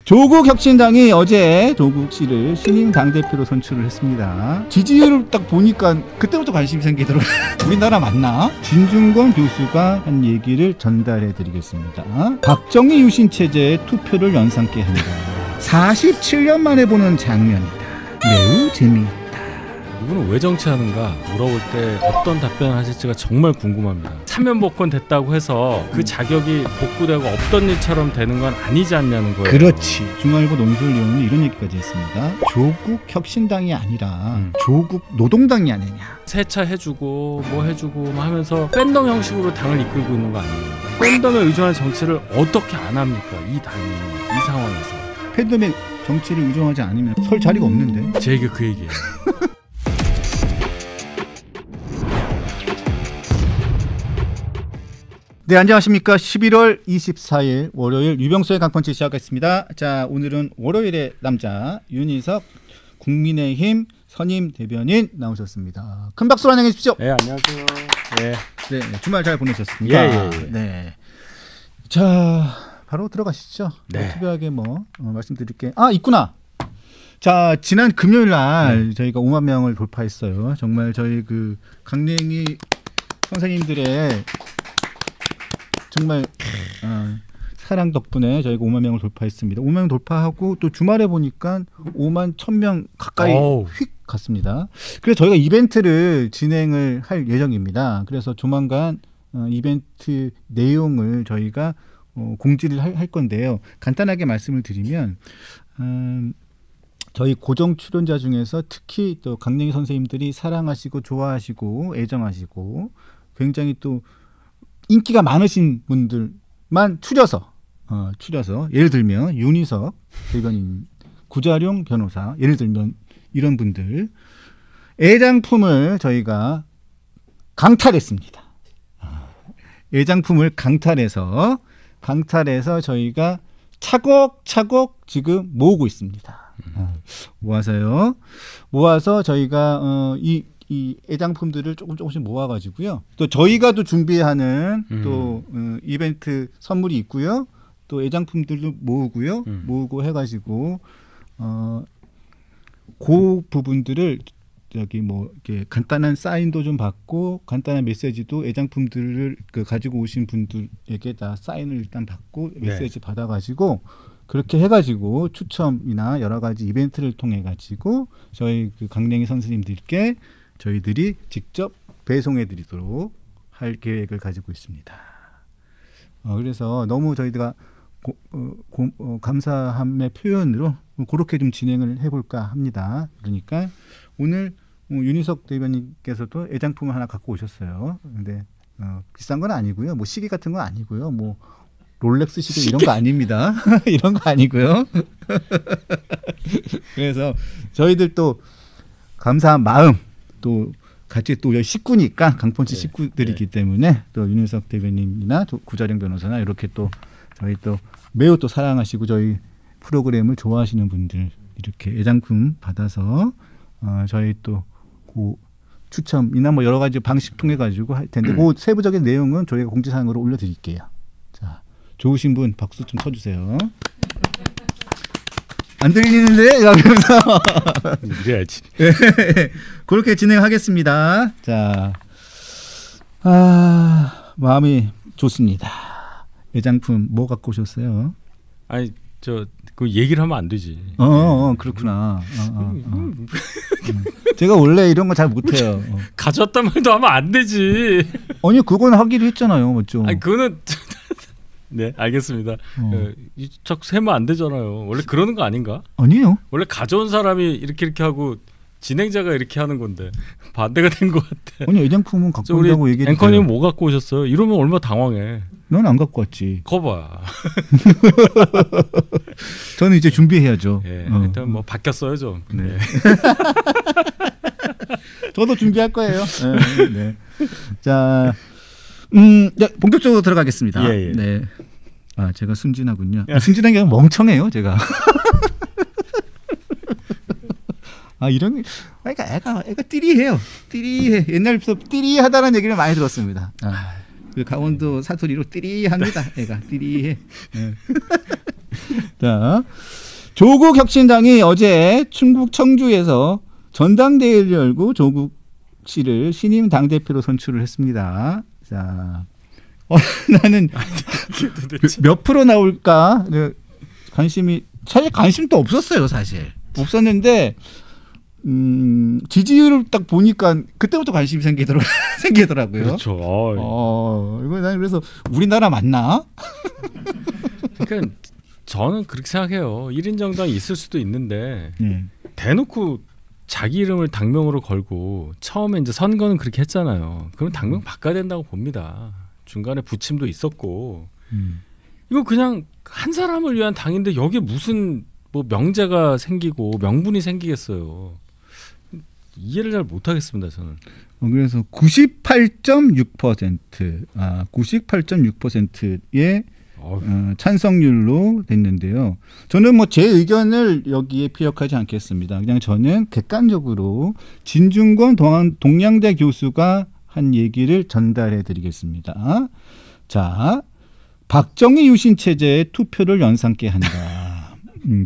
조국 혁신당이 어제 조국 씨를 신임 당대표로 선출을 했습니다. 지지율을 딱 보니까 그때부터 관심이 생기더라고요. 우리나라 맞나? 진중권 교수가 한 얘기를 전달해 드리겠습니다. 박정희 유신 체제의 투표를 연상케 한다. 47년 만에 보는 장면이다. 매우 재미있다. 이분은 왜 정치하는가 물어볼 때 어떤 답변을 하실지가 정말 궁금합니다. 사면복권 됐다고 해서 그 자격이 복구되고 없던 일처럼 되는 건 아니지 않냐는 거예요. 그렇지. 중앙일보 논술위원은 이런 얘기까지 했습니다. 조국 혁신당이 아니라 조국 노동당이 아니냐. 세차 해주고 뭐 해주고 뭐 하면서 팬덤 형식으로 당을 이끌고 있는 거 아니에요. 팬덤에 의존한 정치를 어떻게 안 합니까? 이 당이 이 상황에서. 팬덤에 정치를 의존하지 않으면 설 자리가 없는데. 제 얘기 그 얘기예요. 네, 안녕하십니까. 11월 24일 월요일 유병수의 강펀치 시작하겠습니다. 자, 오늘은 월요일의 남자 윤희석 국민의힘 선임 대변인 나오셨습니다. 큰 박수로 환영해 주십시오. 네, 안녕하세요. 네, 주말 잘 보내셨습니까? 예. 네. 자, 바로 들어가시죠. 네. 특별하게 말씀드릴 게 있구나. 자, 지난 금요일 날 저희가 5만 명을 돌파했어요. 정말 저희 그 강냉이 선생님들의 정말 사랑 덕분에 저희가 5만 명을 돌파했습니다. 5만 명 돌파하고 또 주말에 보니까 5만 1,000명 가까이 휙 갔습니다. 그래서 저희가 이벤트를 진행을 할 예정입니다. 그래서 조만간 이벤트 내용을 저희가 공지를 할 건데요. 간단하게 말씀을 드리면 저희 고정 출연자 중에서 특히 또 강냉이 선생님들이 사랑하시고 좋아하시고 애정하시고 굉장히 또 인기가 많으신 분들만 추려서 예를 들면 윤희석 대변인, 구자룡 변호사, 예를 들면 이런 분들 애장품을 저희가 강탈했습니다. 애장품을 강탈해서 저희가 차곡차곡 지금 모으고 있습니다. 모아서 저희가 이 애장품들을 조금씩 모아가지고요. 또 저희가 또 준비하는 또 이벤트 선물이 있고요. 또 애장품들도 모으고 해가지고 그 부분들을 저기 이렇게 간단한 사인도 좀 받고 간단한 메시지도 애장품들을 가지고 오신 분들에게 다 사인을 일단 받고 메시지 받아가지고 그렇게 해가지고 추첨이나 여러 가지 이벤트를 통해 가지고 저희 그 강냉이 선생님들께 저희들이 직접 배송해드리도록 할 계획을 가지고 있습니다. 그래서 너무 저희가 감사함의 표현으로 그렇게 좀 진행을 해볼까 합니다. 그러니까 오늘 윤희석 대변인께서도 애장품을 하나 갖고 오셨어요. 근데 비싼 건 아니고요. 시계 같은 건 아니고요. 롤렉스 시계 이런 거 아닙니다. 이런 거 아니고요. 그래서 저희들 또 감사한 마음 또 같이 또 식구니까 강펀치 식구들이기 때문에 또 윤희석 대변인이나 구자룡 변호사나 이렇게 또 저희 또 매우 또 사랑하시고 저희 프로그램을 좋아하시는 분들 이렇게 애장품 받아서 저희 또 그 추첨이나 여러 가지 방식 통해 가지고 할 텐데 그 세부적인 내용은 저희가 공지사항으로 올려드릴게요. 자, 좋으신 분 박수 좀 쳐주세요. 안 들리는데? 이러면서 이래야지. 그렇게 진행하겠습니다. 자, 마음이 좋습니다. 애장품 뭐 갖고 오셨어요? 아니 그 얘기를 하면 안 되지. 그렇구나. 제가 원래 이런 거 잘 못해요. 가져왔단 말도 하면 안 되지. 아니 그건 하기로 했잖아요, 맞죠? 아니 그거는 네, 알겠습니다. 적 세면 안 되잖아요. 원래 그러는 거 아닌가? 아니에요. 원래 가져온 사람이 이렇게 하고 진행자가 이렇게 하는 건데 반대가 된 것 같아. 아니 애장품은 갖고 온다고 얘기했죠. 앵커님 뭐 갖고 오셨어요? 이러면 얼마나 당황해. 넌 안 갖고 왔지. 거봐. 저는 이제 준비해야죠. 일단 바뀌었어요 좀. 네. 저도 준비할 거예요. 네. 자, 본격적으로 들어가겠습니다. 예. 네. 제가 순진하군요. 순진한 게 아니라 멍청해요, 제가. 애가 띠리해요. 띠리해. 옛날부터 띠리하다는 얘기를 많이 들었습니다. 그 강원도 사투리로 띠리합니다. 애가 띠리해. 자, 조국 혁신당이 어제 충북 청주에서 전당대회를 열고 조국 씨를 신임 당대표로 선출을 했습니다. 자, 나는 몇 프로 나올까 사실 관심도 없었어요. 사실 없었는데 지지율을 딱 보니까 그때부터 관심이 생기더라고요. 그렇죠. 이거 난 그래서 우리나라 맞나? 그러니까 저는 그렇게 생각해요. 1인 정당이 있을 수도 있는데 대놓고 자기 이름을 당명으로 걸고 처음에 이제 선거는 그렇게 했잖아요. 그럼 당명 바꿔야 된다고 봅니다. 중간에 부침도 있었고 이거 그냥 한 사람을 위한 당인데 여기에 무슨 뭐 명제가 생기고 명분이 생기겠어요. 이해를 잘 못하겠습니다. 저는. 그래서 98.6%의 찬성률로 됐는데요. 저는 뭐 제 의견을 여기에 피력하지 않겠습니다. 그냥 저는 객관적으로 진중권 동양대 교수가 한 얘기를 전달해 드리겠습니다. 자, 박정희 유신 체제의 투표를 연상케 한다.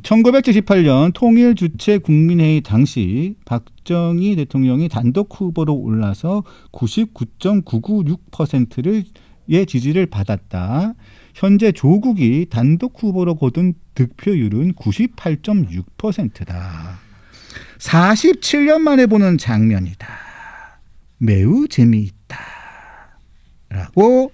1978년 통일 주체 국민회의 당시 박정희 대통령이 단독 후보로 올라서 99.996%의 지지를 받았다. 현재 조국이 단독 후보로 거둔 득표율은 98.6%다. 47년 만에 보는 장면이다. 매우 재미있다. 라고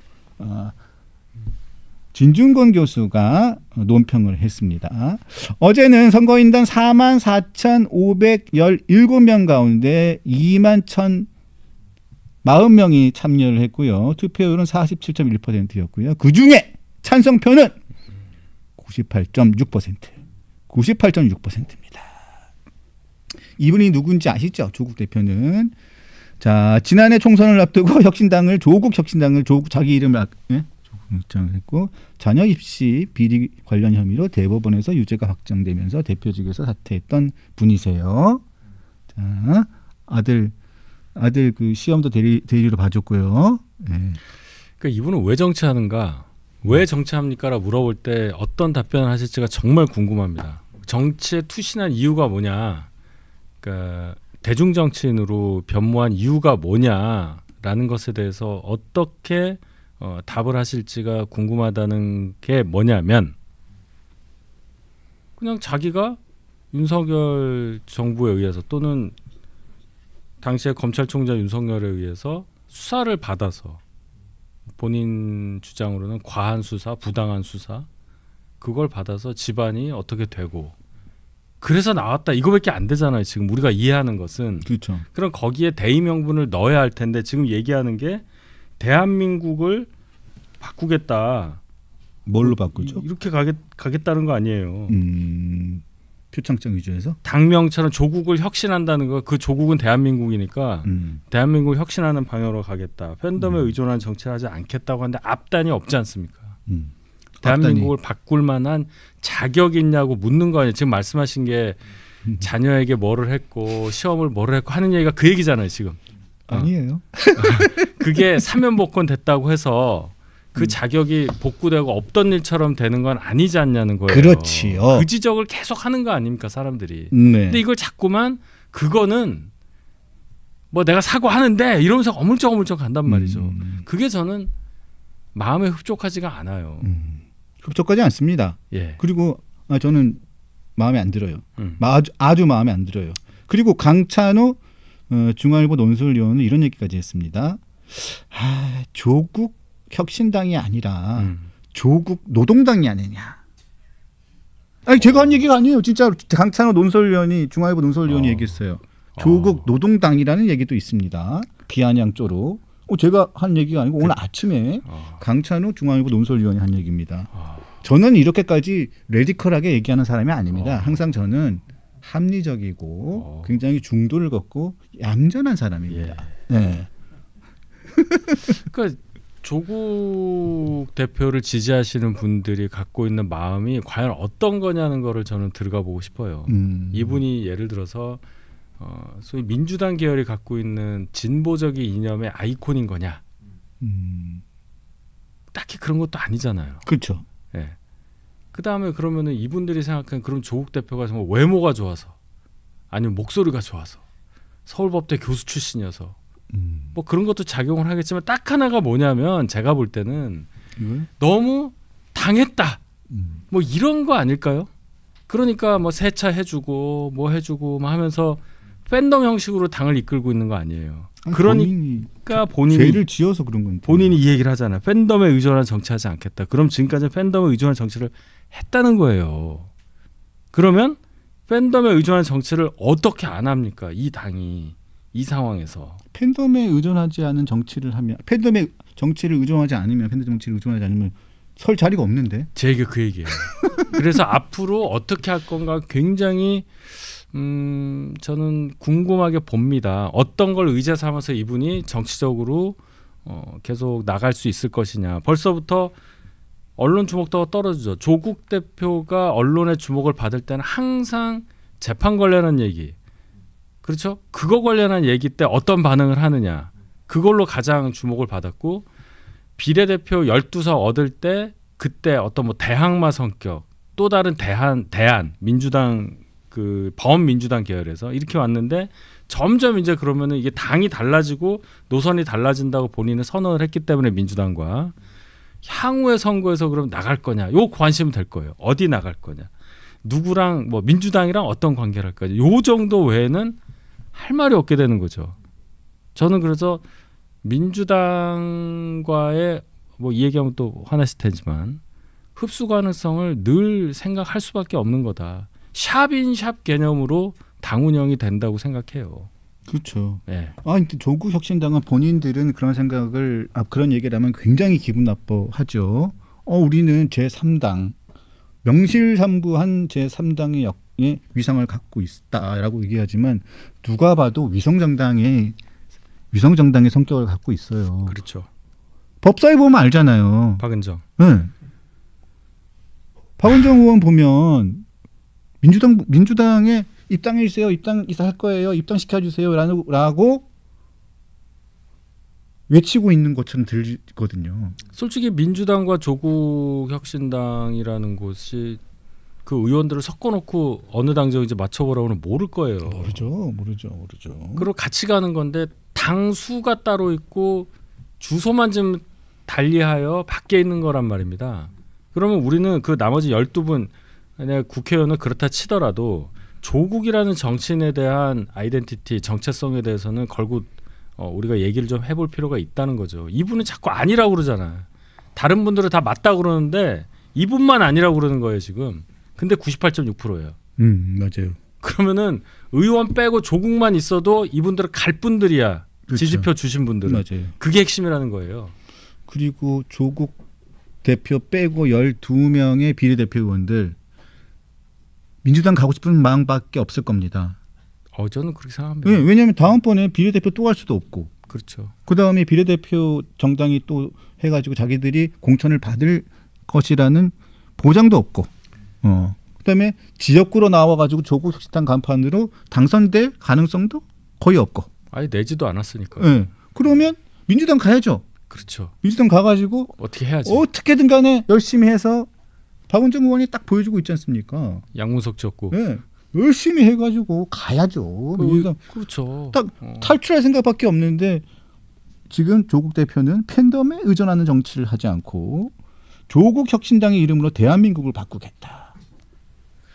진중권 교수가 논평을 했습니다. 어제는 선거인단 44,517명 가운데 21,040명이 참여를 했고요. 투표율은 47.1%였고요. 그중에 찬성표는 98.6%입니다. 이분이 누군지 아시죠? 조국 대표는. 자, 지난해 총선을 앞두고 조국 혁신당을 자기 이름을 결정했고 자녀 입시 비리 관련 혐의로 대법원에서 유죄가 확정되면서 대표직에서 사퇴했던 분이세요. 자, 아들 그 시험도 대리로 봐줬고요. 네. 그러니까 이분은 왜 정치하는가, 왜 정치합니까라 물어볼 때 어떤 답변을 하실지가 정말 궁금합니다. 정치에 투신한 이유가 뭐냐, 그러니까 대중 정치인으로 변모한 이유가 뭐냐라는 것에 대해서 어떻게 답을 하실지가 궁금하다는 게 뭐냐면, 그냥 자기가 윤석열 정부에 의해서 또는 당시에 검찰총장 윤석열에 의해서 수사를 받아서 본인 주장으로는 과한 수사, 부당한 수사, 그걸 받아서 집안이 어떻게 되고 그래서 나왔다, 이거밖에 안 되잖아요. 지금 우리가 이해하는 것은. 그렇죠. 그럼 거기에 대의 명분을 넣어야 할 텐데 지금 얘기하는 게 대한민국을 바꾸겠다. 뭘로 바꾸죠? 이렇게 가겠다는 거 아니에요. 표창장 위주에서? 당명처럼 조국을 혁신한다는 거, 그 조국은 대한민국이니까 대한민국을 혁신하는 방향으로 가겠다. 팬덤에 의존한 정치를 하지 않겠다고 하는데 앞단이 없지 않습니까? 대한민국을 바꿀 만한 자격이 있냐고 묻는 거 아니에요. 지금 말씀하신 게 자녀에게 뭐를 했고 시험을 뭐를 했고 하는 얘기가 그 얘기잖아요. 지금. 아니에요. 그게 사면복권 됐다고 해서 그 자격이 복구되고 없던 일처럼 되는 건 아니지 않냐는 거예요. 그렇지요. 그 지적을 계속 하는 거 아닙니까, 사람들이. 네. 근데 이걸 자꾸만 그거는 뭐 내가 사과하는데 이러면서 어물쩍어물쩍 간단 말이죠. 그게 저는 마음에 흡족하지가 않아요. 흡족하지 않습니다. 예. 그리고 저는 마음에 안 들어요. 아주 마음에 안 들어요. 그리고 강찬호 중앙일보 논설위원은 이런 얘기까지 했습니다. 조국 혁신당이 아니라 조국 노동당이 아니냐. 아니 제가 한 얘기가 아니에요. 진짜로 강찬호 논설위원이 중앙일보 논설위원이 얘기했어요. 조국 노동당이라는 얘기도 있습니다. 비아냥조로. 제가 한 얘기가 아니고 오늘 아침에 강찬호 중앙일보 논설위원이 한 얘기입니다. 저는 이렇게까지 레디컬하게 얘기하는 사람이 아닙니다. 항상 저는 합리적이고 굉장히 중도를 걷고 얌전한 사람입니다. 예. 네. 그러니까 조국 대표를 지지하시는 분들이 갖고 있는 마음이 과연 어떤 거냐는 거를 저는 들어가 보고 싶어요. 이분이 예를 들어서 소위 민주당 계열이 갖고 있는 진보적인 이념의 아이콘인 거냐? 딱히 그런 것도 아니잖아요. 그렇죠. 예. 그 다음에 그러면은 이분들이 생각하는 그럼 조국 대표가 정말 외모가 좋아서 아니면 목소리가 좋아서 서울법대 교수 출신이어서 뭐 그런 것도 작용을 하겠지만 딱 하나가 뭐냐면 제가 볼 때는 너무 당했다 뭐 이런 거 아닐까요? 그러니까 뭐 세차 해주고 뭐 해주고 뭐 하면서 팬덤 형식으로 당을 이끌고 있는 거 아니에요. 그러니까 본인이 죄를 지어서 그런 건데 본인이 이 얘기를 하잖아. 팬덤에 의존한 정치하지 않겠다. 그럼 지금까지 팬덤에 의존한 정치를 했다는 거예요. 그러면 팬덤에 의존한 정치를 어떻게 안 합니까? 이 당이 이 상황에서 팬덤에 의존하지 않은 정치를 하면 팬덤에 정치를 의존하지 않으면 팬덤 정치를 의존하지 않으면 설 자리가 없는데 제 얘기 그 얘기예요. 그래서 앞으로 어떻게 할 건가 굉장히 저는 궁금하게 봅니다. 어떤 걸 의제 삼아서 이분이 정치적으로 계속 나갈 수 있을 것이냐. 벌써부터 언론 주목도가 떨어지죠. 조국 대표가 언론의 주목을 받을 때는 항상 재판 관련한 얘기, 그렇죠? 그거 관련한 얘기 때 어떤 반응을 하느냐, 그걸로 가장 주목을 받았고 비례대표 12석 얻을 때 그때 어떤 뭐 대항마 성격, 또 다른 대안 민주당 그 범민주당 계열에서 이렇게 왔는데 점점 이제 그러면은 이게 당이 달라지고 노선이 달라진다고 본인은 선언을 했기 때문에 민주당과 향후의 선거에서 그럼 나갈 거냐, 요 관심은 될 거예요. 어디 나갈 거냐, 누구랑 뭐 민주당이랑 어떤 관계를 할 거냐, 요 정도 외에는 할 말이 없게 되는 거죠. 저는 그래서 민주당과의 뭐 이 얘기하면 또 화나실 테지만 흡수 가능성을 늘 생각할 수밖에 없는 거다. 샵인샵 개념으로 당 운영이 된다고 생각해요. 그렇죠. 네. 근데 조국 혁신당은 본인들은 그런 생각을 그런 얘기를 하면 굉장히 기분 나빠하죠. 우리는 제3당 명실상부한 제3당의 위상을 갖고 있다라고 얘기하지만 누가 봐도 위성정당의 성격을 갖고 있어요. 그렇죠. 법사위 보면 알잖아요. 박은정. 네. 박은정 의원 보면 민주당에 입당해 주세요. 입당할 거예요. 입당시켜 주세요라고 외치고 있는 것처럼 들리거든요. 솔직히 민주당과 조국 혁신당이라는 곳이 그 의원들을 섞어놓고 어느 당적인지 맞춰보라고는 모를 거예요. 모르죠. 그리고 같이 가는 건데 당수가 따로 있고 주소만 좀 달리하여 밖에 있는 거란 말입니다. 그러면 우리는 그 나머지 12분 국회의원은 그렇다 치더라도 조국이라는 정치인에 대한 아이덴티티, 정체성에 대해서는 걸고 우리가 얘기를 좀 해볼 필요가 있다는 거죠. 이분은 자꾸 아니라고 그러잖아. 다른 분들은 다 맞다고 그러는데 이분만 아니라고 그러는 거예요 지금. 근데 98.6%예요. 맞아요. 그러면은 의원 빼고 조국만 있어도 이분들은 갈 분들이야. 그렇죠. 지지표 주신 분들은. 맞아요. 그게 핵심이라는 거예요. 그리고 조국 대표 빼고 12명의 비례대표 의원들 민주당 가고 싶은 마음밖에 없을 겁니다. 저는 그렇게 생각합니다. 왜냐하면 다음번에 비례대표 또 할 수도 없고. 그렇죠. 그다음에 비례대표 정당이 또 해가지고 자기들이 공천을 받을 것이라는 보장도 없고. 그다음에 지역구로 나와가지고 조국 혁신당 간판으로 당선될 가능성도 거의 없고. 아예 내지도 않았으니까. 네. 그러면 민주당 가야죠. 그렇죠. 민주당 가가지고 어떻게 해야지. 어떻게든 간에 열심히 해서 박은정 의원이 딱 보여주고 있지 않습니까? 양문석 지었고. 네. 열심히 해가지고 가야죠. 그렇죠. 딱 탈출할 생각밖에 없는데 지금 조국 대표는 팬덤에 의존하는 정치를 하지 않고 조국 혁신당의 이름으로 대한민국을 바꾸겠다.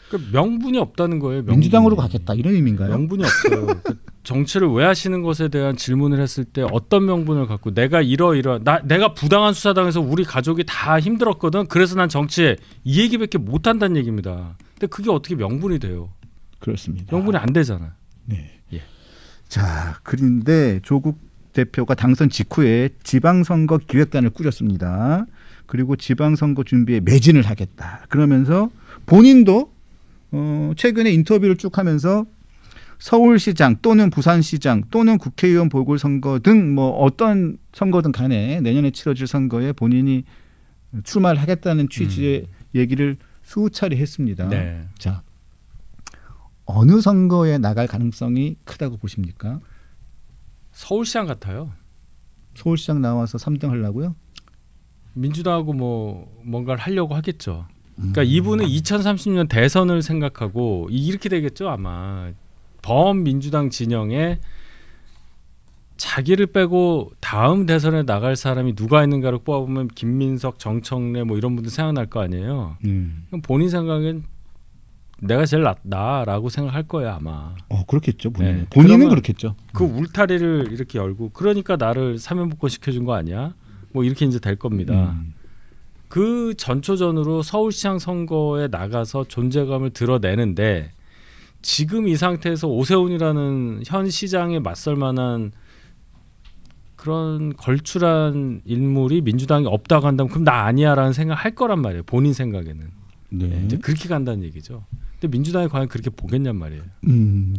그 명분이 없다는 거예요. 명분이. 민주당으로 가겠다 이런 의미인가요? 명분이 없어요. 그 정치를 왜 하시는 것에 대한 질문을 했을 때 어떤 명분을 갖고 내가 내가 부당한 수사당해서 우리 가족이 다 힘들었거든. 그래서 난 정치에 이 얘기밖에 못 한다는 얘기입니다. 근데 그게 어떻게 명분이 돼요? 그렇습니다. 명분이 안 되잖아. 네. 예. 자, 그런데 조국 대표가 당선 직후에 지방선거 기획단을 꾸렸습니다. 그리고 지방선거 준비에 매진을 하겠다. 그러면서 본인도 최근에 인터뷰를 쭉 하면서 서울시장 또는 부산시장 또는 국회의원 보궐선거 등 뭐 어떤 선거든 간에 내년에 치러질 선거에 본인이 출마를 하겠다는 취지의 얘기를 수차례 했습니다. 네. 자, 어느 선거에 나갈 가능성이 크다고 보십니까? 서울시장 같아요. 서울시장 나와서 3등 하려고요? 민주당하고 뭔가를 하려고 하겠죠. 그러니까 이분은 2030년 대선을 생각하고 이렇게 되겠죠 아마. 범민주당 진영에 자기를 빼고 다음 대선에 나갈 사람이 누가 있는가를 뽑아보면 김민석, 정청래 뭐 이런 분들 생각날 거 아니에요. 그럼 본인 생각엔 내가 제일 낫다라고 생각할 거예요 아마. 그렇겠죠. 본인은 그렇겠죠. 그 울타리를 이렇게 열고 그러니까 나를 사면복권 시켜준 거 아니야? 뭐 이렇게 이제 될 겁니다. 그 전초전으로 서울시장 선거에 나가서 존재감을 드러내는데 지금 이 상태에서 오세훈이라는 현 시장에 맞설 만한 그런 걸출한 인물이 민주당에 없다고 한다면 그럼 나 아니야라는 생각할 거란 말이에요. 본인 생각에는. 네. 이제 그렇게 간다는 얘기죠. 근데 민주당이 과연 그렇게 보겠냔 말이에요.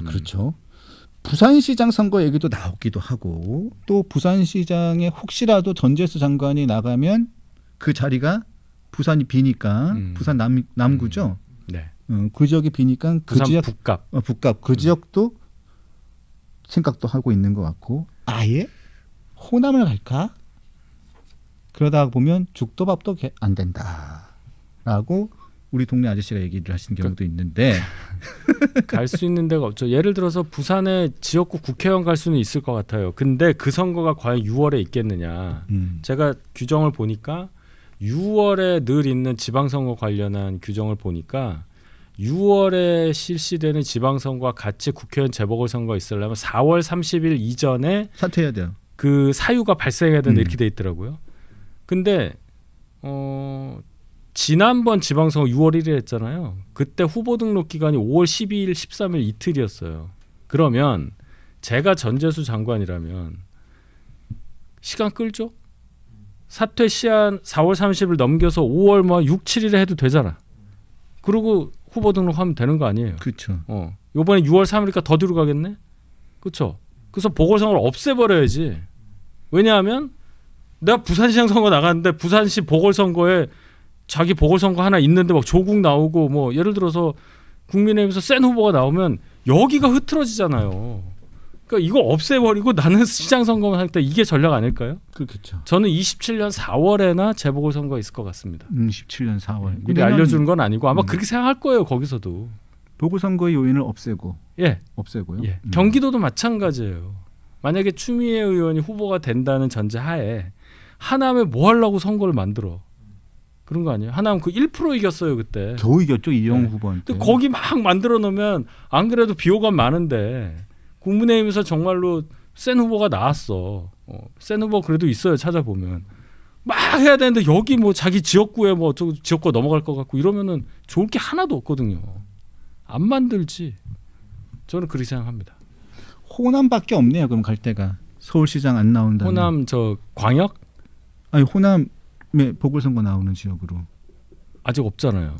그렇죠. 부산시장 선거 얘기도 나오기도 하고 또 부산시장에 혹시라도 전재수 장관이 나가면 그 자리가 부산이 비니까 부산 남구죠. 네. 그 지역이 비니까 부산 그 지역 북갑. 그 지역도 생각도 하고 있는 것 같고 아예 호남을 갈까? 그러다 보면 죽도 밥도 안 된다라고 우리 동네 아저씨가 얘기를 하시는 경우도 있는데 갈 수 있는 데가 없죠. 예를 들어서 부산에 지역구 국회의원 갈 수는 있을 것 같아요. 근데 그 선거가 과연 6월에 있겠느냐. 제가 규정을 보니까 6월에 늘 있는 지방선거 관련한 규정을 보니까 6월에 실시되는 지방선거와 같이 국회의원 재보궐선거가 있으려면 4월 30일 이전에 사퇴해야 돼요. 그 사유가 발생해야 된다 이렇게 돼 있더라고요. 근데 지난번 지방선거 6월 1일 했잖아요. 그때 후보 등록 기간이 5월 12일, 13일 이틀이었어요. 그러면 제가 전재수 장관이라면 시간 끌죠? 사퇴 시한 4월 30일 넘겨서 5월 뭐 6, 7일에 해도 되잖아. 그리고 후보 등록하면 되는 거 아니에요. 그렇죠. 이번에 6월 3일이니까 더 뒤로 가겠네. 그렇죠. 그래서 보궐선거를 없애버려야지. 왜냐하면 내가 부산시장 선거 나갔는데 부산시 보궐선거에 자기 보궐선거 하나 있는데 막 조국 나오고 뭐 예를 들어서 국민의힘에서 센 후보가 나오면 여기가 흐트러지잖아요. 그러니까 이거 없애버리고 나는 시장 선거만 할 때 이게 전략 아닐까요? 그렇겠죠. 저는 27년 4월에나 재보궐선거 있을 것 같습니다. 27년 4월. 미리 알려주는 건 아니고 아마 그렇게 생각할 거예요. 거기서도. 보궐선거의 요인을 없애고. 예. 없애고요. 예. 경기도도 마찬가지예요. 만약에 추미애 의원이 후보가 된다는 전제하에 하남에 뭐 하려고 선거를 만들어. 그런 거 아니에요? 하남 그 1% 이겼어요 그때. 겨우 이겼죠 이영우 후보한테. 거기 막 만들어 놓으면 안 그래도 비호감 많은데 국민의힘에서 정말로 센 후보가 나왔어. 센 후보 그래도 있어요 찾아보면. 막 해야 되는데 여기 뭐 자기 지역구에 뭐 지역구 넘어갈 것 같고 이러면은 좋을 게 하나도 없거든요. 안 만들지. 저는 그렇게 생각합니다. 호남밖에 없네요. 그럼 갈 데가 서울시장 안 나온다. 호남 저 광역? 아니 호남에 보궐선거 나오는 지역으로 아직 없잖아요.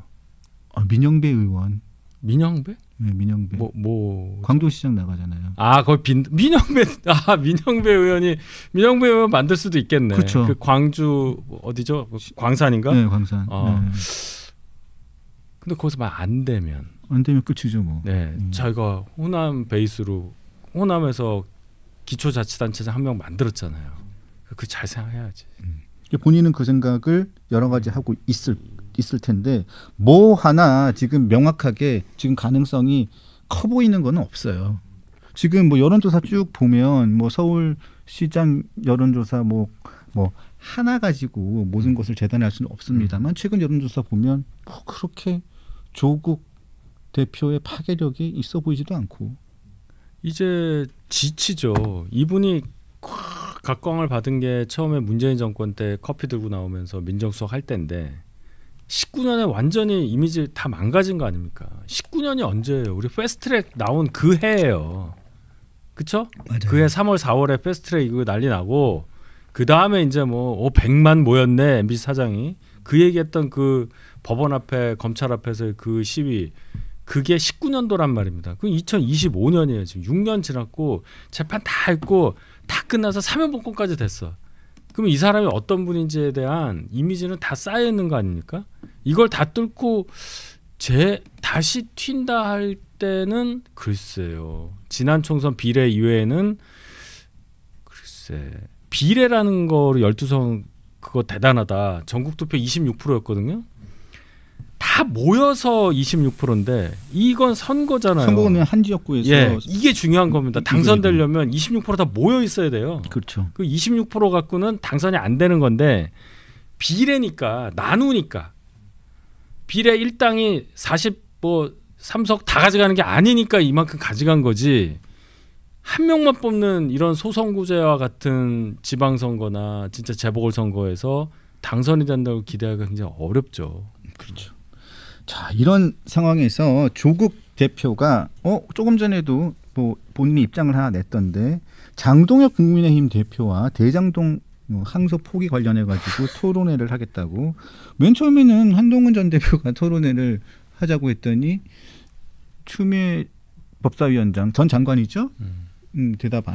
민영배 의원. 민영배? 네, 민영배. 뭐 광주시장 나가잖아요. 거기 민영배 민영배 의원 만들 수도 있겠네. 그렇죠. 그 광주 어디죠? 광산인가? 네, 광산. 네. 근데 거기서 막 안 되면 끝이죠 뭐. 네, 저희가 호남 베이스로 호남에서 기초자치단체장 한 명 만들었잖아요. 그 잘 생각해야지. 본인은 그 생각을 여러 가지 하고 있을 텐데 뭐 하나 지금 명확하게 지금 가능성이 커 보이는 건 없어요. 지금 뭐 여론조사 쭉 보면 뭐 서울시장 여론조사 뭐 하나 가지고 모든 것을 재단할 수는 없습니다만 최근 여론조사 보면 뭐 그렇게 조국 대표의 파괴력이 있어 보이지도 않고 이제 지치죠. 이분이 각광을 받은 게 처음에 문재인 정권 때 커피 들고 나오면서 민정수석 할 때인데 19년에 완전히 이미지 다 망가진 거 아닙니까? 19년이 언제예요? 우리 패스트트랙 나온 그 해예요. 그쵸? 맞아요. 그해 3월 4월에 패스트트랙 이거 난리 나고 그 다음에 이제 뭐 100만 모였네 MBC 사장이 그 얘기했던 그 법원 앞에 검찰 앞에서 그 시위 그게 19년도란 말입니다. 그럼 2025년이에요. 지금 6년 지났고 재판 다 했고 다 끝나서 사면복권까지 됐어. 그럼 이 사람이 어떤 분인지에 대한 이미지는 다 쌓여 있는 거 아닙니까? 이걸 다 뚫고 다시 튄다 할 때는 글쎄요. 지난 총선 비례 이외에는 글쎄 비례라는 거로 12선 그거 대단하다. 전국 투표 26%였거든요. 다 다 모여서 26%인데 이건 선거잖아요. 선거는 한 지역구에서 예, 이게 중요한 겁니다. 당선되려면 26%다 모여 있어야 돼요. 그렇죠. 그 26% 갖고는 당선이 안 되는 건데 비례니까 나누니까 비례 1당이 43석 다 가져가는 게 아니니까 이만큼 가져간 거지. 한 명만 뽑는 이런 소선구제와 같은 지방선거나 진짜 재보궐선거에서 당선이 된다고 기대하기가 굉장히 어렵죠. 그렇죠. 자, 이런 상황에서 조국 대표가 조금 전에도 뭐 본인이 입장을 하나 냈던데 장동혁 국민의힘 대표와 대장동 항소 포기 관련해 가지고 토론회를 하겠다고. 맨 처음에는 한동훈 전 대표가 토론회를 하자고 했더니 추미애 법사위원장 전 장관이죠. 대답을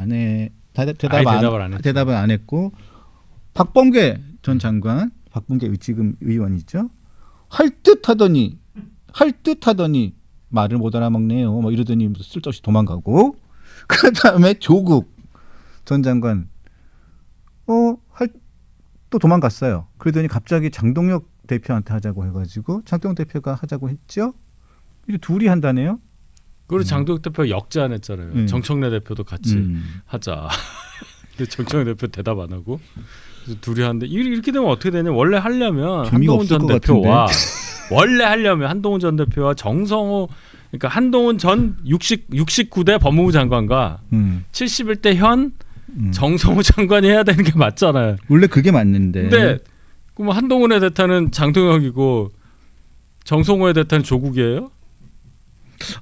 안 했고 박범계 전 장관, 박범계 지금 의원이죠. 할 듯하더니 말을 못 알아먹네요. 뭐 이러더니 쓸데없이 도망가고 그다음에 조국 전 장관 또 도망갔어요. 그러더니 갑자기 장동혁 대표한테 하자고 해가지고 장동혁 대표가 하자고 했죠. 이제 둘이 한다네요. 그리고 장동혁 대표 역제 안 했잖아요. 정청래 대표도 같이 하자. 근데 정청래 대표 대답 안 하고 둘이 하는데 이렇게 되면 어떻게 되냐? 원래 하려면 한동훈 전 대표와 한동훈 전 대표와 정성호, 그러니까 한동훈 전 69대 법무부 장관과 71대 현 정성호 장관이 해야 되는 게 맞잖아요. 원래 그게 맞는데. 근데 그럼 한동훈의 대타는 장동혁이고 정성호의 대타는 조국이에요?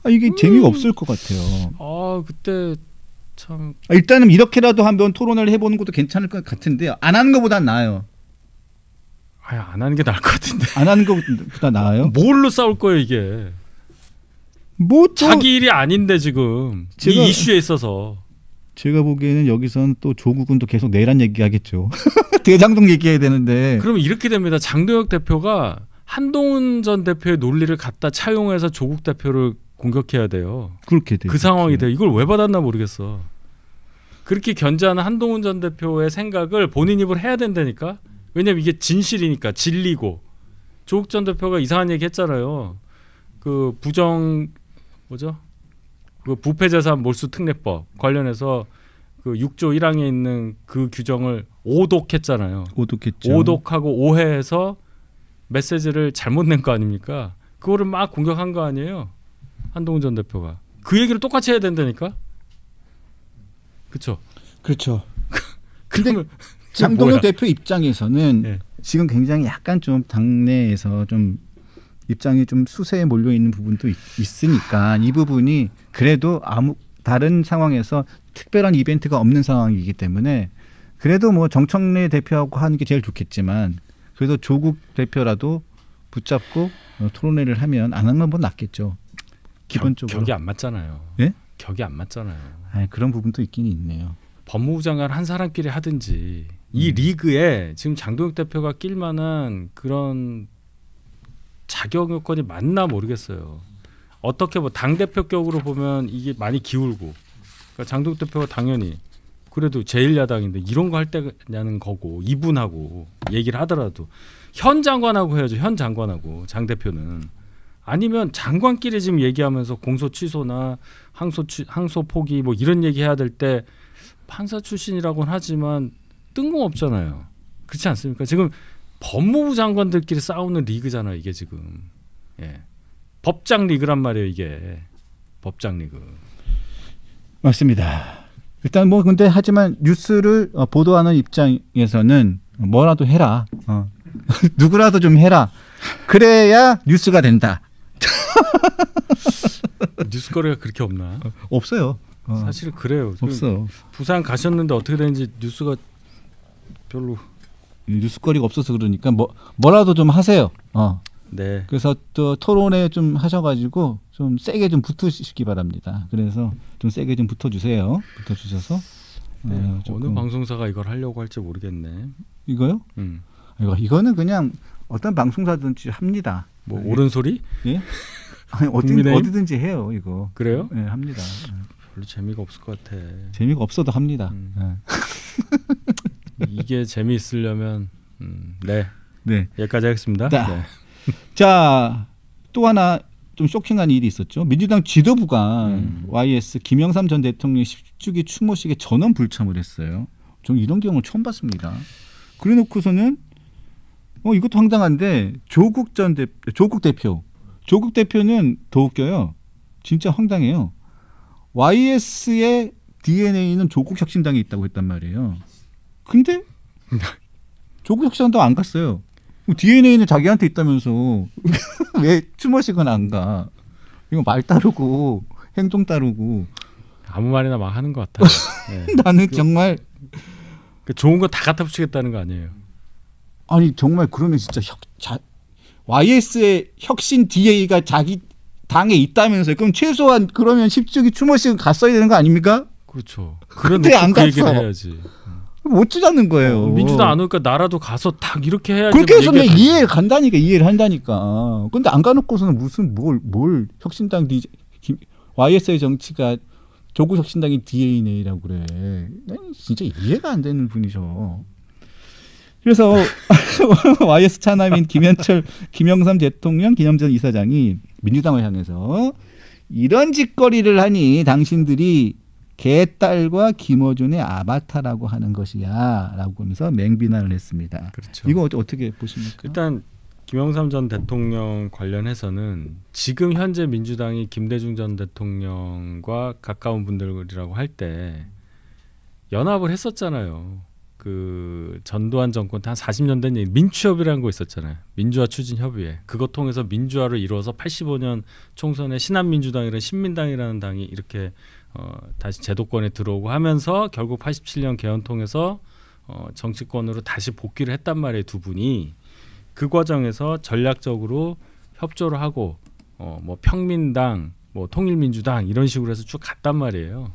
이게 재미가 없을 것 같아요. 그때 참 일단은 이렇게라도 한번 토론을 해보는 것도 괜찮을 것 같은데요. 안 하는 것보단 나아요. 안 하는 게 나을 것 같은데. 안 하는 것보다 나아요? 뭘로 싸울 거예요 이게? 자기 일이 아닌데 지금 이 이슈에 있어서. 제가 보기에는 여기선 또 조국은 또 계속 내란 얘기하겠죠. 대장동 얘기해야 되는데. 그러면 이렇게 됩니다. 장동혁 대표가 한동훈 전 대표의 논리를 갖다 차용해서 조국 대표를 공격해야 돼요. 그렇게 돼요. 그 상황이 돼요. 이걸 왜 받았나 모르겠어. 그렇게 견제하는 한동훈 전 대표의 생각을 본인 입으로 해야 된다니까. 왜냐면 이게 진실이니까, 진리고. 조국 전 대표가 이상한 얘기 했잖아요. 그 그 부패재산 몰수 특례법 관련해서 그 6조 1항에 있는 그 규정을 오독했잖아요. 오독했죠. 오독하고 오해해서 메시지를 잘못 낸 거 아닙니까? 그거를 막 공격한 거 아니에요? 한동훈 전 대표가. 그 얘기를 똑같이 해야 된다니까? 그렇죠? 그렇죠. 근데 장동혁 대표 입장에서는 지금 굉장히 약간 좀 당내에서 좀 입장이 좀 수세에 몰려 있는 부분도 있으니까 이 부분이 그래도 다른 상황에서 특별한 이벤트가 없는 상황이기 때문에 그래도 뭐 정청래 대표하고 하는 게 제일 좋겠지만 그래도 조국 대표라도 붙잡고 토론회를 하면 안 하는 건 낫겠죠. 기본적으로. 격이 안 맞잖아요. 예? 격이 안 맞잖아요. 그런 부분도 있긴 있네요. 법무부 장관 한 사람끼리 하든지 이 리그에 지금 장동혁 대표가 낄 만한 그런 자격 요건이 맞나 모르겠어요. 어떻게 당대표격으로 보면 이게 많이 기울고 그러니까 장동혁 대표가 당연히 그래도 제1야당인데 이런 거 할 때냐는 거고 이분하고 얘기를 하더라도 현 장관하고 해야죠. 현 장관하고 장 대표는. 아니면 장관끼리 지금 얘기하면서 공소 취소나 항소 포기 뭐 이런 얘기해야 될 때 판사 출신이라고는 하지만 뜬금없잖아요. 그렇지 않습니까? 지금 법무부 장관들끼리 싸우는 리그잖아요. 이게 지금. 법장 리그란 말이에요. 이게. 법장 리그. 맞습니다. 일단 뭐 근데 하지만 뉴스를 보도하는 입장에서는 뭐라도 해라. 누구라도 좀 해라. 그래야 뉴스가 된다. 뉴스거리가 그렇게 없나? 없어요. 사실 그래요. 없어. 부산 가셨는데 어떻게 되는지 뉴스가 별로. 뉴스거리가 없어서 그러니까 뭐라도 좀 하세요. 네. 그래서 또 토론회 좀 하셔가지고 좀 세게 좀 붙으시기 바랍니다. 그래서 좀 세게 좀 붙어주세요. 붙어주셔서. 네. 어느 방송사가 이걸 하려고 할지 모르겠네. 이거요? 이거는 그냥 어떤 방송사든지 합니다. 뭐 옳은 소리? 예? 아니 어디든지 해요 이거. 그래요? 네, 합니다. 별로 재미가 없을 것 같아. 재미가 없어도 합니다. 이게 재미있으려면 네. 네. 여기까지 하겠습니다. 자, 또 하나 좀 쇼킹한 일이 있었죠. 민주당 지도부가 YS 김영삼 전 대통령 10주기 추모식에 전원 불참을 했어요. 전 이런 경우를 처음 봤습니다. 그래놓고서는 이것도 황당한데 조국 대표는 더 웃겨요. 진짜 황당해요. YS의 DNA는 조국 혁신당에 있다고 했단 말이에요. 근데 조국 혁신당도 안 갔어요. DNA는 자기한테 있다면서 왜 추모식은 안 가? 이거 말 따르고 행동 따르고 아무 말이나 막 하는 것 같아요. 네. 나는 정말 좋은 거 다 갖다 붙이겠다는 거 아니에요? 아니 정말 그러면 진짜 YS의 혁신 DNA가 자기 당에 있다면서요. 그럼 최소한 그러면 10주기 추모식은 갔어야 되는 거 아닙니까? 그렇죠. 그런데 안 그 얘기를 해야지. 못 주자는 거예요. 민주당 안 오니까 나라도 가서 딱 이렇게 해야지. 그렇게 해서 이해를 한다니까. 근데 안 가놓고서는 무슨 뭘 혁신당 YS의 정치가 조국 혁신당의 DNA라고 그래. 진짜 이해가 안 되는 분이죠. 그래서 YS 차남인 김영삼 대통령 기념전 이사장이 민주당을 향해서 이런 짓거리를 하니 당신들이 개딸과 김어준의 아바타라고 하는 것이야 라고 하면서 맹비난을 했습니다. 그렇죠. 이거 어떻게 보십니까? 일단 김영삼 전 대통령 관련해서는 지금 현재 민주당이 김대중 전 대통령과 가까운 분들이라고 할 때 연합을 했었잖아요. 그 전두환 정권 한 40년 된 얘기 민추협이라는 거 있었잖아요. 민주화 추진 협의회. 그것 통해서 민주화를 이루어서 85년 총선에 신한민주당이라는 신민당이라는 당이 이렇게 다시 제도권에 들어오고 하면서 결국 87년 개헌 통해서 정치권으로 다시 복귀를 했단 말이에요. 두 분이. 그 과정에서 전략적으로 협조를 하고 뭐 평민당, 뭐 통일민주당 이런 식으로 해서 쭉 갔단 말이에요.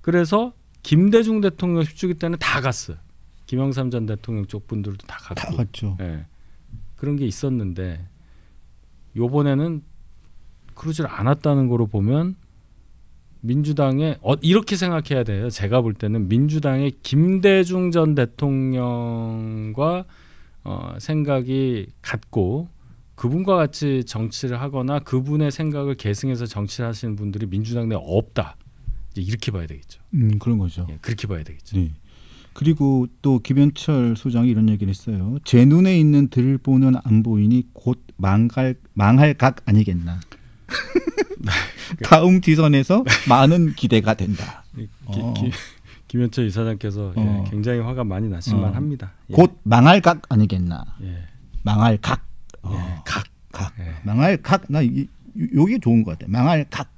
그래서 김대중 대통령 10주기 때는 다 갔어요. 김영삼 전 대통령 쪽 분들도 다 갔고. 다 갔죠. 네. 그런 게 있었는데 요번에는 그러질 않았다는 거로 보면 민주당에 이렇게 생각해야 돼요. 제가 볼 때는 민주당의 김대중 전 대통령과 생각이 같고 그분과 같이 정치를 하거나 그분의 생각을 계승해서 정치를 하시는 분들이 민주당 내에 없다. 이제 이렇게 봐야 되겠죠. 그런 거죠. 예, 그렇게 봐야 되겠죠. 네. 그리고 또 김현철 소장이 이런 얘기를 했어요. 제 눈에 있는 들보는 안 보이니 곧 망할 각 아니겠나. 다음 지선에서 많은 기대가 된다. 김현철 이사장께서 굉장히 화가 많이 나실만 합니다. 예. 곧 망할 각 아니겠나. 예. 망할 각. 각. 예. 망할 각. 나 여기 좋은 것 같아. 망할 각.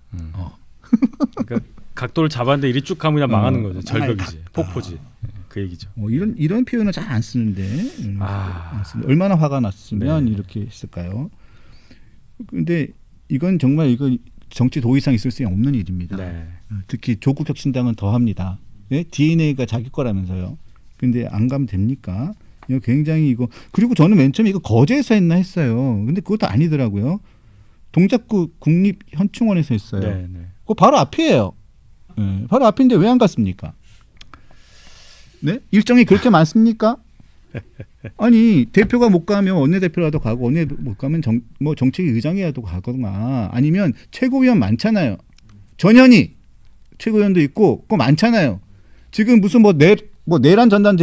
그러니까 각도를 잡았는데 이리 쭉 가면 그냥 망하는 거죠. 절벽이지. 폭포지. 그 얘기죠. 이런 표현은 잘 안 쓰는데 얼마나 화가 났으면 네. 이렇게 했을까요? 근데 이건 정말 정치 도의상 있을 수 없는 일입니다. 네. 특히 조국 혁신당은 더합니다. 네? DNA가 자기 거라면서요. 근데 안 가면 됩니까? 이거 굉장히 그리고 저는 맨 처음에 이거 거제에서 했나 했어요. 근데 그것도 아니더라고요. 동작구 국립현충원에서 했어요. 네, 네. 그거 바로 앞이에요. 네, 바로 앞인데 왜 안 갔습니까? 네? 일정이 그렇게 많습니까? 아니 대표가 못 가면 원내대표라도 가고 원내 못 가면 정책위 의장이라도 가거나 아니면 최고위원 많잖아요. 전현희 최고위원도 있고 그거 많잖아요. 지금 무슨 내란 전단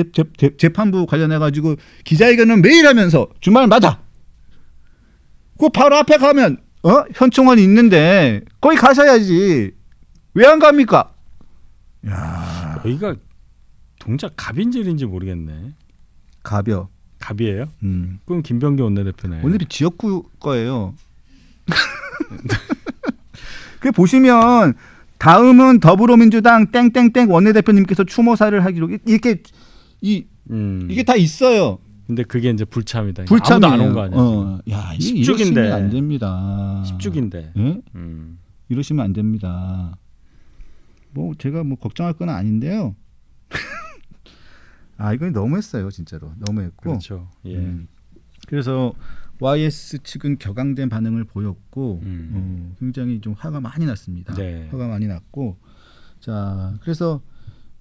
재판부 관련해 가지고 기자회견은 매일 하면서 주말마다 그 바로 앞에 가면 현충원이 있는데 거기 가셔야지. 왜 안 갑니까? 야, 여기가 동작 갑인질인지 모르겠네. 갑이요. 갑이에요? 그럼 김병기 원내대표네. 원내대표 지역구 거예요. 그 보시면 다음은 더불어민주당 땡땡땡 원내대표님께서 추모사를 하기로 이게 다 있어요. 근데 그게 이제 불참이다. 불참이 아무도 안 온 거 아니야. 야, 10주기인데 안 됩니다. 10주기인데. 네? 이러시면 안 됩니다. 제가 걱정할 건 아닌데요. 이건 너무했어요, 진짜로. 너무했고. 그렇죠. 예. 그래서 YS 측은 격앙된 반응을 보였고 굉장히 좀 화가 많이 났습니다. 네. 화가 많이 났고, 자 그래서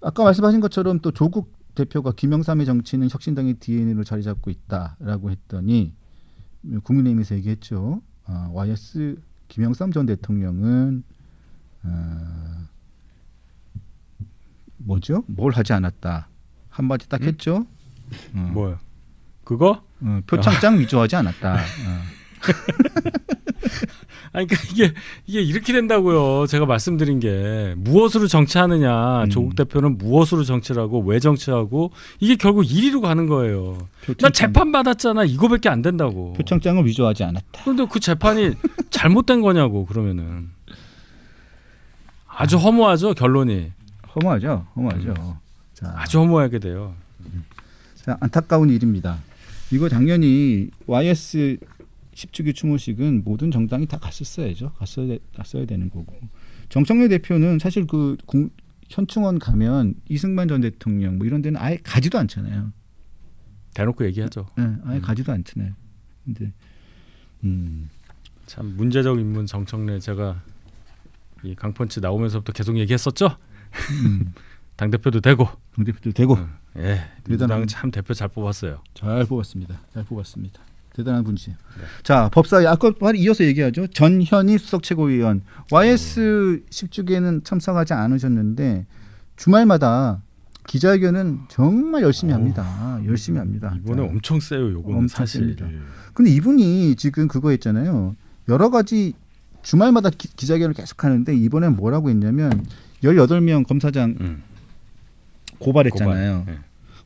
아까 말씀하신 것처럼 또 조국 대표가 김영삼의 정치는 혁신당의 DNA로 자리 잡고 있다라고 했더니 국민의힘에서 얘기했죠. YS 김영삼 전 대통령은 뭐죠? 뭘 하지 않았다. 한마디 딱 했죠. 뭐요? 그거? 표창장 위조하지 않았다. 아니 그러니까 이게 이렇게 된다고요. 제가 말씀드린 게 무엇으로 정치하느냐. 조국 대표는 무엇으로 정치를 하고 왜 정치하고 이게 결국 1위로 가는 거예요. 난 재판 받았잖아. 이거밖에 안 된다고. 표창장을 위조하지 않았다. 그런데 그 재판이 잘못된 거냐고 그러면은 아주 허무하죠 결론이. 허무하죠. 자, 아주 허무하게 돼요. 자, 안타까운 일입니다. 이거 당연히 YS 10주기 추모식은 모든 정당이 다 갔었어야죠. 갔어야 되는 거고. 정청래 대표는 사실 그 현충원 가면 이승만 전 대통령 뭐 이런 데는 아예 가지도 않잖아요. 대놓고 얘기하죠. 네, 아예 가지도 않잖아요. 근데 참 문제적 인물 정청래 제가 이 강펀치 나오면서부터 계속 얘기했었죠. 당 대표도 되고. 예, 민주당은 참 대표 잘 뽑았어요. 잘 뽑았습니다. 대단한 분이세요. 네. 자, 법사위 아까 바로 이어서 얘기하죠. 전현희 수석 최고위원 YS 10주기에는 참석하지 않으셨는데 주말마다 기자회견은 정말 열심히 합니다. 이번에 엄청 세요. 요거는 사실. 근데 이분이 지금 그거 했잖아요. 여러 가지 주말마다 기자회견을 계속 하는데 이번엔 뭐라고 했냐면 18명 검사장 고발했잖아요. 네.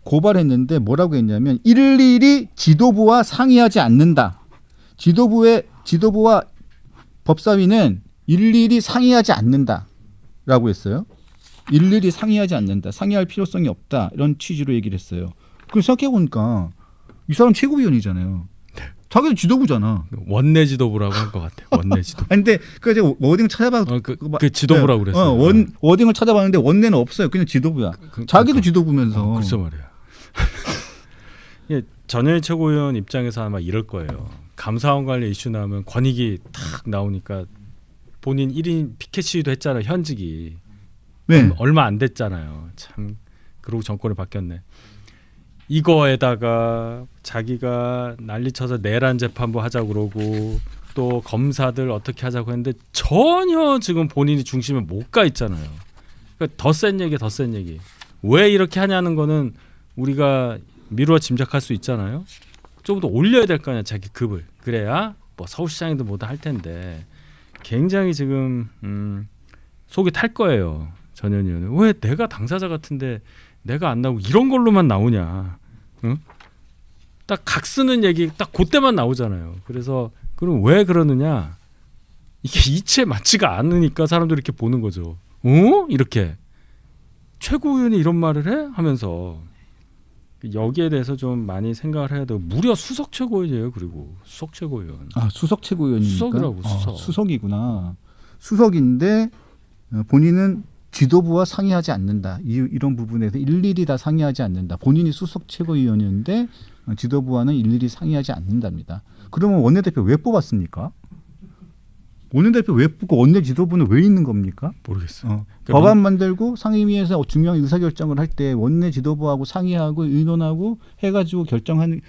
고발했는데 뭐라고 했냐면 일일이 지도부와 상의하지 않는다. 지도부와 법사위는 일일이 상의하지 않는다라고 했어요. 일일이 상의하지 않는다. 상의할 필요성이 없다. 이런 취지로 얘기를 했어요. 그럼 생각해보니까 이 사람 최고위원이잖아요. 자기도 지도부잖아. 원내 지도부라고 할 것 같아요. 원내 지도부. 근데 그 제가 워딩 찾아봐도 그 지도부라고 그랬어요. 워딩을 찾아봤는데 원내는 없어요. 그냥 지도부야. 자기도 지도부면서. 글쎄 말이야. 전현희 최고위원 입장에서 아마 이럴 거예요. 감사원 관련 이슈 나오면 권익이 탁 나오니까 본인 1인 피켓 시위도 했잖아요. 현직이. 네. 얼마 안 됐잖아요. 참 그러고 정권이 바뀌었네. 이거에다가 자기가 난리쳐서 내란 재판부 하자고 그러고 또 검사들 어떻게 하자고 했는데 전혀 지금 본인이 중심에 못 가 있잖아요. 그러니까 더 센 얘기. 왜 이렇게 하냐는 거는 우리가 미루어 짐작할 수 있잖아요. 좀 더 올려야 될 거 아니야 자기 급을. 그래야 뭐 서울시장에도 뭐다 할 텐데 굉장히 지금 속이 탈 거예요. 전현희 의원은. 왜 내가 당사자 같은데 내가 안 나오고 이런 걸로만 나오냐. 응? 딱 각 쓰는 얘기 딱 그때만 나오잖아요. 그래서 그럼 왜 그러느냐. 이게 이치에 맞지가 않으니까 사람들이 이렇게 보는 거죠. 이렇게. 최고위원이 이런 말을 해? 하면서 여기에 대해서 좀 많이 생각을 해야 되고 무려 수석 최고위원이에요. 그리고 수석 최고위원. 수석 최고위원입니까? 수석이라고 수석. 수석이구나. 수석인데 본인은 지도부와 상의하지 않는다. 이런 부분에서 일일이 다 상의하지 않는다. 본인이 수석 최고위원이었는데 지도부와는 일일이 상의하지 않는답니다. 그러면 원내대표 왜 뽑았습니까? 원내대표 왜 뽑고 원내 지도부는 왜 있는 겁니까? 모르겠어요. 그러니까 법안 만들고 상임위에서 중요한 의사결정을 할 때 원내 지도부하고 상의하고 의논하고 해가지고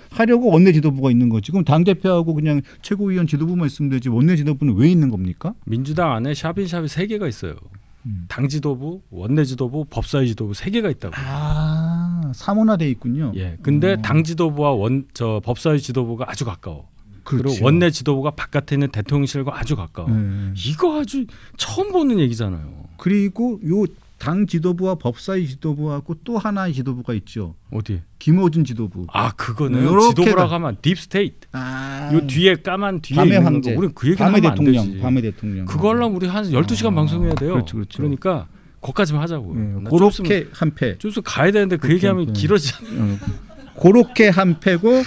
하려고 원내 지도부가 있는 거지. 그럼 당대표하고 그냥 최고위원 지도부만 있으면 되지 원내 지도부는 왜 있는 겁니까? 민주당 안에 샵인샵이 3개가 있어요. 당 지도부, 원내 지도부, 법사위 지도부 3개가 있다고. 사문화돼 있군요. 예. 근데 당 지도부와 법사위 지도부가 아주 가까워. 그렇죠. 그리고 원내 지도부가 바깥에 있는 대통령실과 아주 가까워. 이거 아주 처음 보는 얘기잖아요. 그리고 요 당 지도부와 법사위 지도부하고 또 하나의 지도부가 있죠. 어디? 김어준 지도부. 그거는 지도부라고 하면 딥스테이트. 요 뒤에 까만 뒤에 밤의 있는 황제. 거. 우리는 그 얘기 하면 안 되지. 밤의 대통령. 그거 하려면 우리 한 12시간 방송해야 돼요. 그렇죠. 그러니까 거기까지만 하자고. 그렇게 한 패. 좀 가야 되는데 그 얘기하면 길어지잖아요. 그렇게 한 패고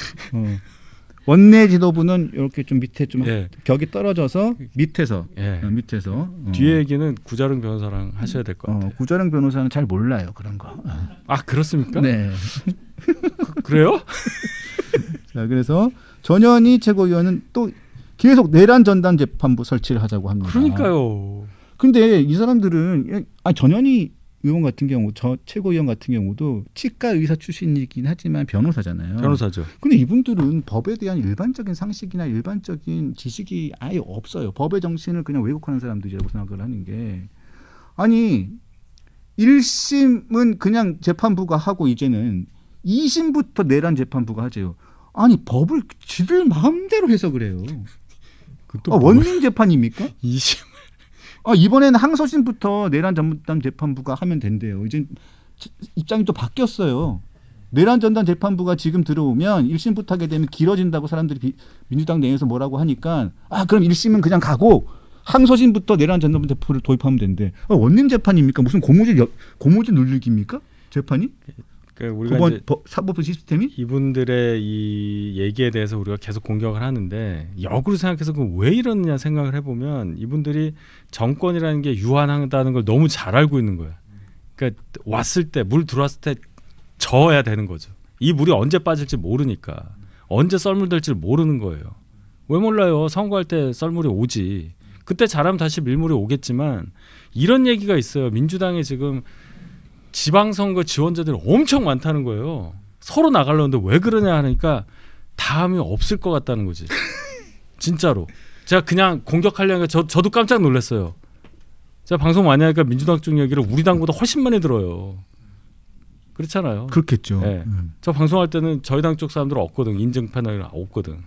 원내 지도부는 이렇게 좀 밑에 좀 격이 떨어져서 밑에서 뒤에 얘기는 구자룡 변호사랑 하셔야 될 것 같아요. 구자룡 변호사는 잘 몰라요 그런 거. 그렇습니까? 네. 그래요? 자, 그래서 전현희 최고위원은 또 계속 내란 전담 재판부 설치를 하자고 합니다. 그러니까요. 근데 이 사람들은 전현희 의원 같은 경우, 저 최고위원 같은 경우도 치과 의사 출신이긴 하지만 변호사잖아요. 변호사죠. 근데 이분들은 법에 대한 일반적인 상식이나 일반적인 지식이 아예 없어요. 법의 정신을 그냥 왜곡하는 사람들이라고 생각을 하는 게, 아니 1심은 그냥 재판부가 하고 이제는 2심부터 내란 재판부가 하죠. 아니 법을 지들 마음대로 해석을 해요. 원님 재판입니까? 2심. 이번에는 항소심부터 내란 전담 재판부가 하면 된대요. 이제 입장이 또 바뀌었어요. 내란 전담 재판부가 지금 들어오면 1심부터 하게 되면 길어진다고 사람들이 민주당 내에서 뭐라고 하니까 그럼 1심은 그냥 가고 항소심부터 내란 전담 재판부를 도입하면 된대. 원님 재판입니까? 무슨 고무줄 눌리기입니까? 재판이? 그러니까 우리가 이제 사법부 시스템이 이분들의 이 얘기에 대해서 우리가 계속 공격을 하는데 역으로 생각해서 왜 이러느냐 생각을 해보면 이분들이 정권이라는 게 유한하다는 걸 너무 잘 알고 있는 거예요. 그러니까 왔을 때 물 들어왔을 때 저어야 되는 거죠. 이 물이 언제 빠질지 모르니까 언제 썰물 될지 모르는 거예요. 왜 몰라요? 선거할 때 썰물이 오지. 그때 잘하면 다시 밀물이 오겠지만 이런 얘기가 있어요. 민주당에 지금 지방선거 지원자들이 엄청 많다는 거예요. 서로 나가려는데 왜 그러냐 하니까 다음이 없을 것 같다는 거지. 진짜로. 제가 그냥 공격하려니까 저도 깜짝 놀랐어요. 제가 방송 많이 하니까 민주당 쪽 얘기를 우리 당보다 훨씬 많이 들어요. 그렇잖아요. 그렇겠죠. 네. 저 방송할 때는 저희 당 쪽 사람들은 없거든. 인증 패널이 없거든.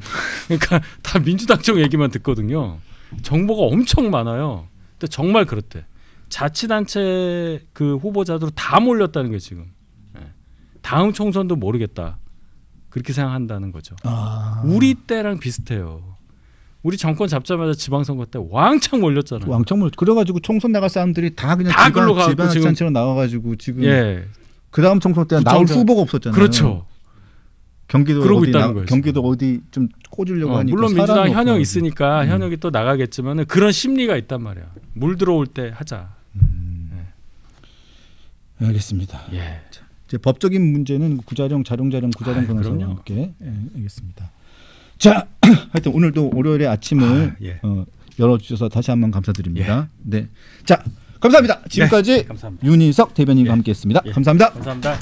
그러니까 다 민주당 쪽 얘기만 듣거든요. 정보가 엄청 많아요. 근데 정말 그렇대. 자치단체 그 후보자들 다 몰렸다는 게 지금. 다음 총선도 모르겠다. 그렇게 생각한다는 거죠. 우리 때랑 비슷해요. 우리 정권 잡자마자 지방선거 때 왕창 몰렸잖아요. 왕창 몰렸. 그래가지고 총선 나갈 사람들이 다 그냥 지방자치로 나와가지고 지금 그 다음 총선 때 나올 후보가 없었잖아요. 그렇죠. 경기도 어디 좀 꽂으려고 하니까 물론 민주당 현역 있으니까 현역이 또 나가겠지만 그런 심리가 있단 말이야. 물 들어올 때 하자. 알겠습니다. 예. 이제 법적인 문제는 구자령 구자령 변호사와 함께 알겠습니다. 자, 하여튼 오늘도 월요일에 아침을 열어주셔서 다시 한번 감사드립니다. 네, 자 감사합니다. 지금까지 감사합니다. 윤희석 대변인과 함께했습니다. 감사합니다. 감사합니다.